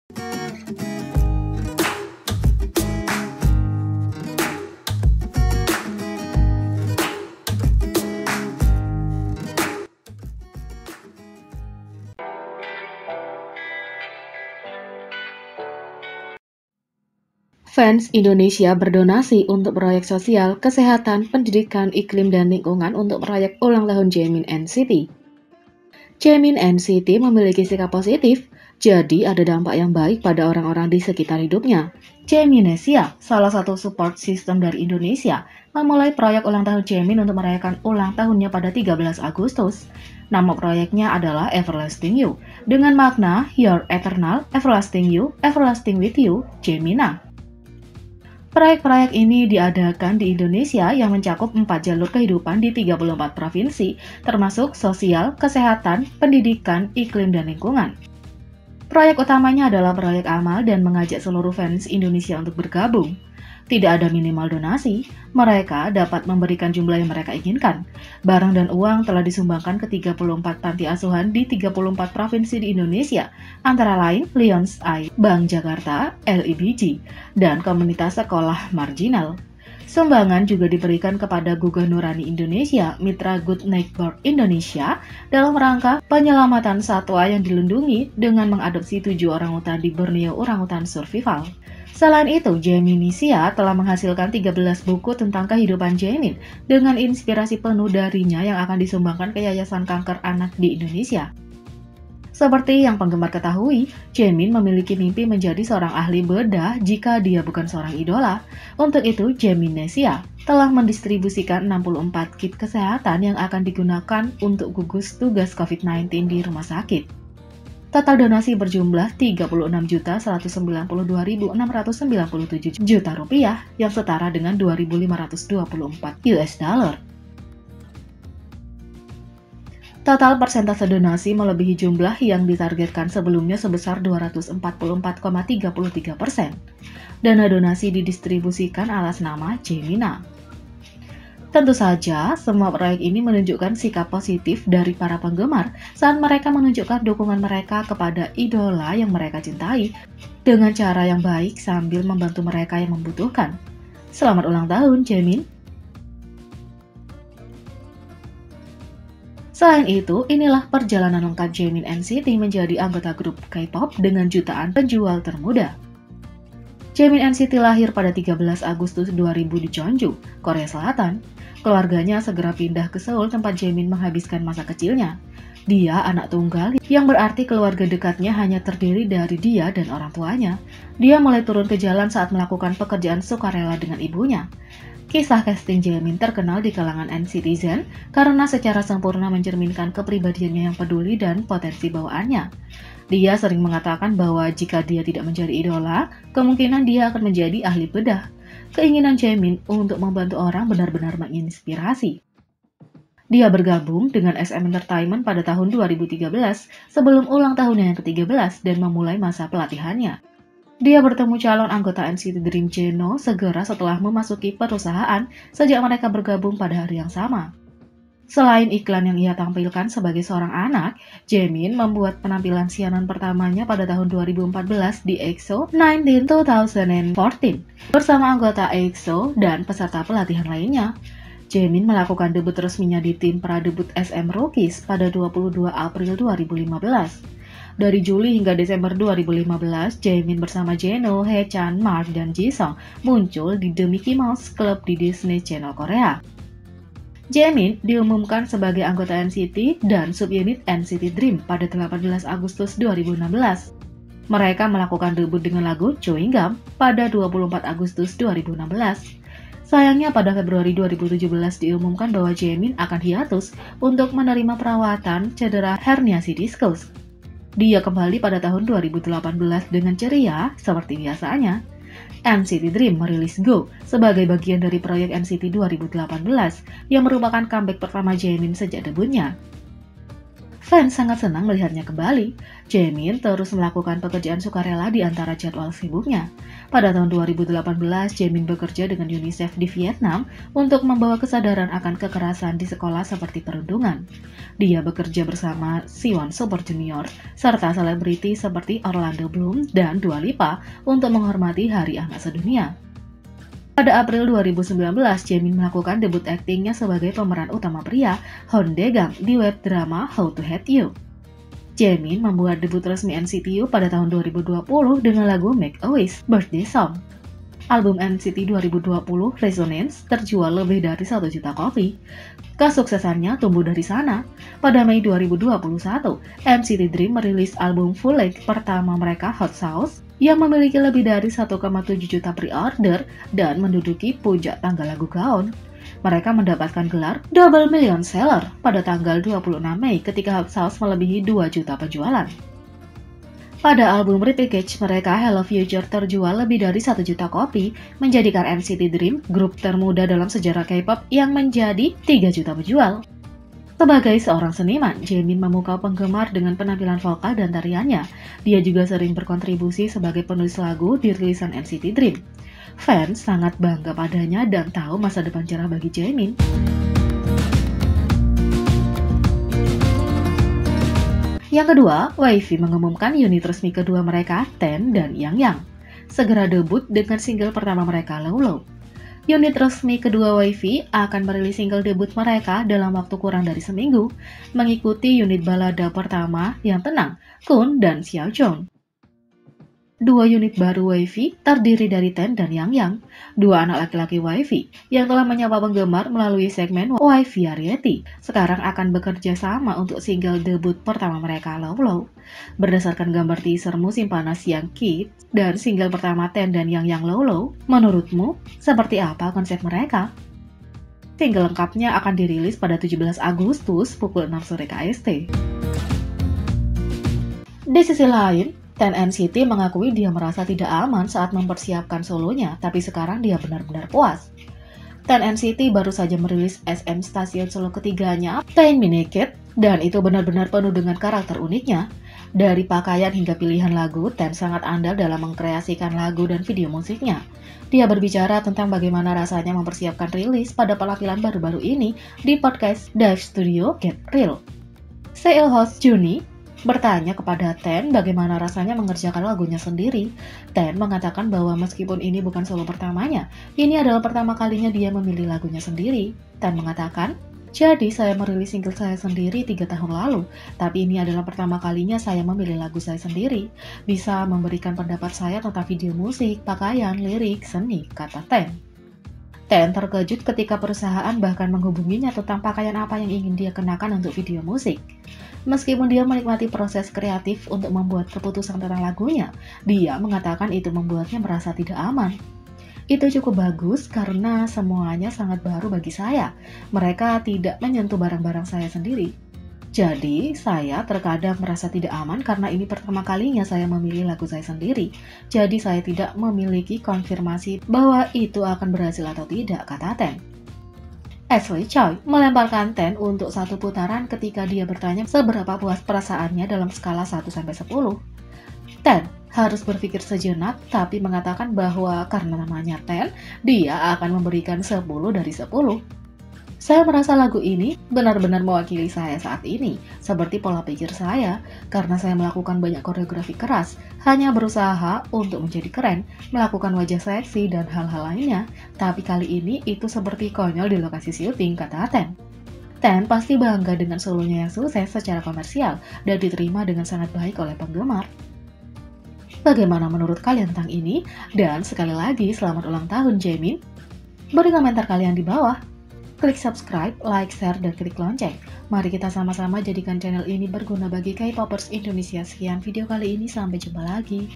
Fans Indonesia berdonasi untuk proyek sosial, kesehatan, pendidikan, iklim, dan lingkungan untuk proyek ulang tahun Jaemin NCT. Jaemin NCT memiliki sikap positif, jadi ada dampak yang baik pada orang-orang di sekitar hidupnya. Jaeminesia, salah satu support system dari Indonesia, memulai proyek ulang tahun Jaemin untuk merayakan ulang tahunnya pada 13 Agustus. Nama proyeknya adalah Everlasting You, dengan makna Your Eternal, Everlasting You, Everlasting with You, Jaemina. Proyek-proyek ini diadakan di Indonesia yang mencakup 4 jalur kehidupan di 34 provinsi, termasuk sosial, kesehatan, pendidikan, iklim, dan lingkungan. Proyek utamanya adalah proyek amal dan mengajak seluruh fans Indonesia untuk bergabung. Tidak ada minimal donasi, mereka dapat memberikan jumlah yang mereka inginkan. Barang dan uang telah disumbangkan ke 34 panti asuhan di 34 provinsi di Indonesia, antara lain Lions Eye, Bank Jakarta, LIBG, dan komunitas sekolah marginal. Sumbangan juga diberikan kepada Google Nurani Indonesia, Mitra Good Neighbor Indonesia, dalam rangka penyelamatan satwa yang dilindungi dengan mengadopsi 7 orangutan di Borneo Orangutan Survival. Selain itu, Jaeminesia telah menghasilkan 13 buku tentang kehidupan Jaemin dengan inspirasi penuh darinya yang akan disumbangkan ke Yayasan Kanker Anak di Indonesia. Seperti yang penggemar ketahui, Jaemin memiliki mimpi menjadi seorang ahli bedah jika dia bukan seorang idola. Untuk itu, Jaeminesia telah mendistribusikan 64 kit kesehatan yang akan digunakan untuk gugus tugas COVID-19 di rumah sakit. Total donasi berjumlah 36.192.697 juta rupiah yang setara dengan 2.524 US dollar. Total persentase donasi melebihi jumlah yang ditargetkan sebelumnya sebesar 244,33%. Dana donasi didistribusikan atas nama Jaemina. Tentu saja, semua proyek ini menunjukkan sikap positif dari para penggemar saat mereka menunjukkan dukungan mereka kepada idola yang mereka cintai dengan cara yang baik sambil membantu mereka yang membutuhkan. Selamat ulang tahun, Jaemin! Selain itu, inilah perjalanan lengkap Jaemin NCT menjadi anggota grup K-pop dengan jutaan penjual termuda. Jaemin NCT lahir pada 13 Agustus 2000 di Jeonju, Korea Selatan. Keluarganya segera pindah ke Seoul tempat Jaemin menghabiskan masa kecilnya. Dia anak tunggal, yang berarti keluarga dekatnya hanya terdiri dari dia dan orang tuanya. Dia mulai turun ke jalan saat melakukan pekerjaan sukarela dengan ibunya. Kisah casting Jaemin terkenal di kalangan netizen karena secara sempurna mencerminkan kepribadiannya yang peduli dan potensi bawaannya. Dia sering mengatakan bahwa jika dia tidak menjadi idola, kemungkinan dia akan menjadi ahli bedah. Keinginan Jaemin untuk membantu orang benar-benar menginspirasi. Dia bergabung dengan SM Entertainment pada tahun 2013 sebelum ulang tahunnya yang ke-13 dan memulai masa pelatihannya. Dia bertemu calon anggota NCT Dream Jeno segera setelah memasuki perusahaan sejak mereka bergabung pada hari yang sama. Selain iklan yang ia tampilkan sebagai seorang anak, Jaemin membuat penampilan siaran pertamanya pada tahun 2014 di EXO 19 2014 bersama anggota EXO dan peserta pelatihan lainnya. Jaemin melakukan debut resminya di tim pradebut SM Rookies pada 22 April 2015. Dari Juli hingga Desember 2015, Jaemin bersama Jeno, Haechan, Mark, dan Jisung muncul di The Mickey Mouse Club di Disney Channel Korea. Jaemin diumumkan sebagai anggota NCT dan subunit NCT Dream pada 18 Agustus 2016. Mereka melakukan debut dengan lagu Chewing Gum pada 24 Agustus 2016. Sayangnya pada Februari 2017 diumumkan bahwa Jaemin akan hiatus untuk menerima perawatan cedera herniasi diskus. Dia kembali pada tahun 2018 dengan ceria seperti biasanya. NCT Dream merilis Go sebagai bagian dari proyek NCT 2018 yang merupakan comeback pertama Jaemin sejak debutnya. Fans sangat senang melihatnya kembali. Jaemin terus melakukan pekerjaan sukarela di antara jadwal sibuknya. Pada tahun 2018, Jaemin bekerja dengan UNICEF di Vietnam untuk membawa kesadaran akan kekerasan di sekolah seperti perundungan. Dia bekerja bersama Siwon Super Junior serta selebriti seperti Orlando Bloom dan Dua Lipa untuk menghormati Hari Anak Sedunia. Pada April 2019, Jaemin melakukan debut aktingnya sebagai pemeran utama pria, Hon Dae-gang, di web drama How to Hate You. Jaemin membuat debut resmi NCT U pada tahun 2020 dengan lagu Make a Wish, birthday song. Album NCT 2020, Resonance, terjual lebih dari 1 juta kopi. Kesuksesannya tumbuh dari sana. Pada Mei 2021, NCT Dream merilis album full length pertama mereka, Hot Sauce, yang memiliki lebih dari 1,7 juta pre-order dan menduduki puncak tangga lagu gaun. Mereka mendapatkan gelar Double Million Seller pada tanggal 26 Mei ketika Hot Sauce melebihi 2 juta penjualan. Pada album repackage mereka, Hello Future, terjual lebih dari 1 juta kopi, menjadikan NCT Dream grup termuda dalam sejarah K-pop yang menjadi 3 juta penjual. Sebagai seorang seniman, Jaemin memukau penggemar dengan penampilan vokal dan tariannya. Dia juga sering berkontribusi sebagai penulis lagu di rilisan NCT Dream. Fans sangat bangga padanya dan tahu masa depan cerah bagi Jaemin. Yang kedua, YG mengumumkan unit resmi kedua mereka, Ten dan Yang Yang, segera debut dengan single pertama mereka, Low Low. Unit resmi kedua YG akan merilis single debut mereka dalam waktu kurang dari seminggu, mengikuti unit balada pertama yang tenang, Kun dan Xiaojong. Dua unit baru YG terdiri dari Ten dan Yang Yang, dua anak laki-laki YG yang telah menyapa penggemar melalui segmen YG Variety. Sekarang akan bekerja sama untuk single debut pertama mereka, Low Low. Berdasarkan gambar teaser musim panas yang Kids dan single pertama Ten dan Yang Yang, Low Low, menurutmu seperti apa konsep mereka? Single lengkapnya akan dirilis pada 17 Agustus pukul 6 sore KST. Di sisi lain, Ten NCT mengakui dia merasa tidak aman saat mempersiapkan solonya, tapi sekarang dia benar-benar puas. Ten NCT baru saja merilis SM stasiun solo ketiganya, Paint Me Naked, dan itu benar-benar penuh dengan karakter uniknya. Dari pakaian hingga pilihan lagu, Ten sangat andal dalam mengkreasikan lagu dan video musiknya. Dia berbicara tentang bagaimana rasanya mempersiapkan rilis pada penampilan baru-baru ini di podcast Dive Studio Get Real. CEO host Juni bertanya kepada Ten bagaimana rasanya mengerjakan lagunya sendiri. Ten mengatakan bahwa meskipun ini bukan solo pertamanya, ini adalah pertama kalinya dia memilih lagunya sendiri. Ten mengatakan, jadi saya merilis single saya sendiri 3 tahun lalu, tapi ini adalah pertama kalinya saya memilih lagu saya sendiri. Bisa memberikan pendapat saya tentang video musik, pakaian, lirik, seni, kata Ten. Ten terkejut ketika perusahaan bahkan menghubunginya tentang pakaian apa yang ingin dia kenakan untuk video musik. Meskipun dia menikmati proses kreatif untuk membuat keputusan tentang lagunya, dia mengatakan itu membuatnya merasa tidak aman. Itu cukup bagus karena semuanya sangat baru bagi saya. Mereka tidak menyentuh barang-barang saya sendiri. Jadi, saya terkadang merasa tidak aman karena ini pertama kalinya saya memilih lagu saya sendiri. Jadi, saya tidak memiliki konfirmasi bahwa itu akan berhasil atau tidak, kata Ten. Ashley Choi melemparkan Ten untuk satu putaran ketika dia bertanya seberapa puas perasaannya dalam skala 1-10. Ten harus berpikir sejenak tapi mengatakan bahwa karena namanya Ten, dia akan memberikan 10 dari 10. Saya merasa lagu ini benar-benar mewakili saya saat ini, seperti pola pikir saya, karena saya melakukan banyak koreografi keras, hanya berusaha untuk menjadi keren, melakukan wajah seksi dan hal-hal lainnya, tapi kali ini itu seperti konyol di lokasi syuting, kata Ten. Ten pasti bangga dengan solonya yang sukses secara komersial dan diterima dengan sangat baik oleh penggemar. Bagaimana menurut kalian tentang ini? Dan sekali lagi, selamat ulang tahun Jaemin. Beri komentar kalian di bawah. Klik subscribe, like, share, dan klik lonceng. Mari kita sama-sama jadikan channel ini berguna bagi K-popers Indonesia. Sekian video kali ini, sampai jumpa lagi.